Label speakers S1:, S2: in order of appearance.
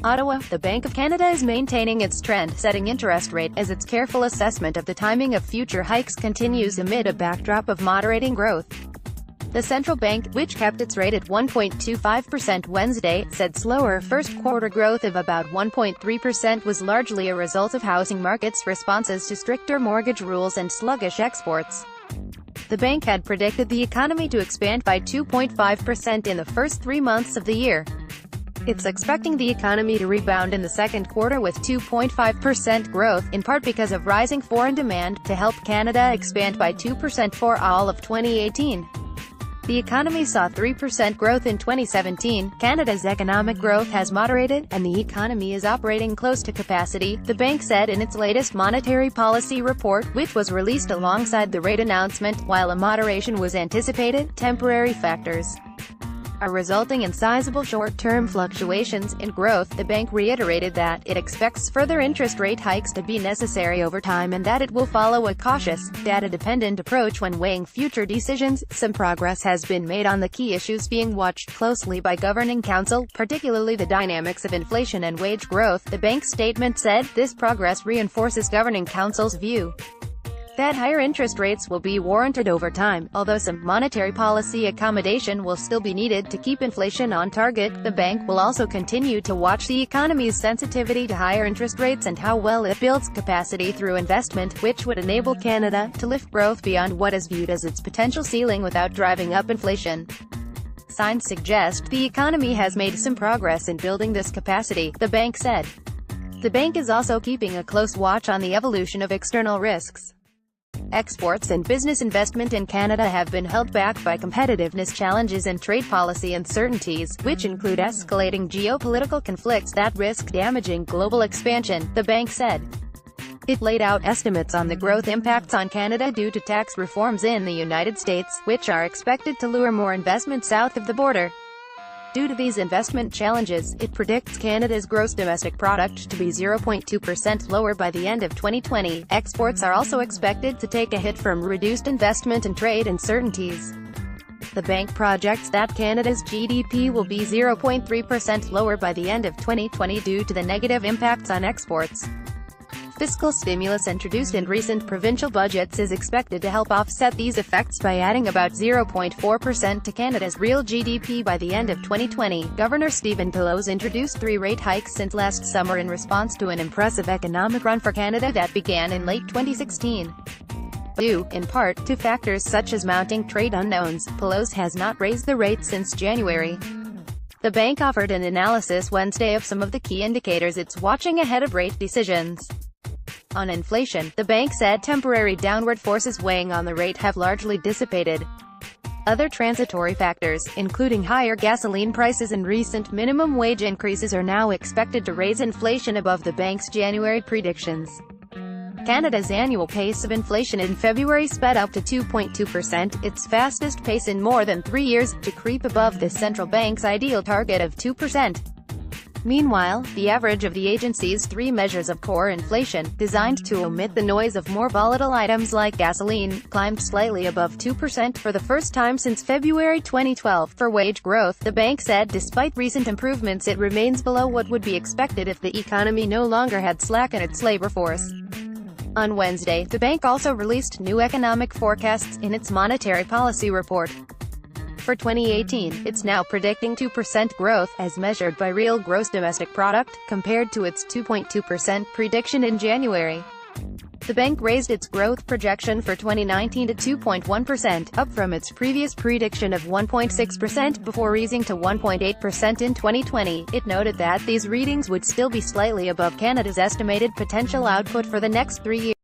S1: Ottawa, the Bank of Canada is maintaining its trend-setting interest rate, as its careful assessment of the timing of future hikes continues amid a backdrop of moderating growth. The central bank, which kept its rate at 1.25% Wednesday, said slower first-quarter growth of about 1.3% was largely a result of housing markets' responses to stricter mortgage rules and sluggish exports. The bank had predicted the economy to expand by 2.5% in the first 3 months of the year. It's expecting the economy to rebound in the second quarter with 2.5% growth, in part because of rising foreign demand, to help Canada expand by 2% for all of 2018. The economy saw 3% growth in 2017. Canada's economic growth has moderated, and the economy is operating close to capacity, the bank said in its latest monetary policy report, which was released alongside the rate announcement. While a moderation was anticipated, temporary factors are resulting in sizable short-term fluctuations in growth. The bank reiterated that it expects further interest rate hikes to be necessary over time and that it will follow a cautious, data-dependent approach when weighing future decisions. Some progress has been made on the key issues being watched closely by Governing Council, particularly the dynamics of inflation and wage growth, the bank's statement said. This progress reinforces Governing Council's view that higher interest rates will be warranted over time, although some monetary policy accommodation will still be needed to keep inflation on target. The bank will also continue to watch the economy's sensitivity to higher interest rates and how well it builds capacity through investment, which would enable Canada to lift growth beyond what is viewed as its potential ceiling without driving up inflation. Signs suggest the economy has made some progress in building this capacity, the bank said. The bank is also keeping a close watch on the evolution of external risks. Exports and business investment in Canada have been held back by competitiveness challenges and trade policy uncertainties, which include escalating geopolitical conflicts that risk damaging global expansion, the bank said. It laid out estimates on the growth impacts on Canada due to tax reforms in the United States, which are expected to lure more investment south of the border. Due to these investment challenges, it predicts Canada's gross domestic product to be 0.2% lower by the end of 2020. Exports are also expected to take a hit from reduced investment and trade uncertainties. The bank projects that Canada's GDP will be 0.3% lower by the end of 2020 due to the negative impacts on exports. Fiscal stimulus introduced in recent provincial budgets is expected to help offset these effects by adding about 0.4% to Canada's real GDP by the end of 2020. Governor Stephen Pillow's introduced 3 rate hikes since last summer in response to an impressive economic run for Canada that began in late 2016. Due, in part, to factors such as mounting trade unknowns, Pillow's has not raised the rate since January. The bank offered an analysis Wednesday of some of the key indicators it's watching ahead of rate decisions. On inflation, the bank said temporary downward forces weighing on the rate have largely dissipated. Other transitory factors, including higher gasoline prices and recent minimum wage increases, are now expected to raise inflation above the bank's January predictions. Canada's annual pace of inflation in February sped up to 2.2%, its fastest pace in more than 3 years, to creep above the central bank's ideal target of 2%. Meanwhile, the average of the agency's 3 measures of core inflation, designed to omit the noise of more volatile items like gasoline, climbed slightly above 2% for the first time since February 2012. For wage growth, the bank said despite recent improvements it remains below what would be expected if the economy no longer had slack in its labor force. On Wednesday, the bank also released new economic forecasts in its monetary policy report. For 2018, it's now predicting 2% growth, as measured by real gross domestic product, compared to its 2.2% prediction in January. The bank raised its growth projection for 2019 to 2.1%, up from its previous prediction of 1.6%, before raising to 1.8% in 2020. It noted that these readings would still be slightly above Canada's estimated potential output for the next 3 years.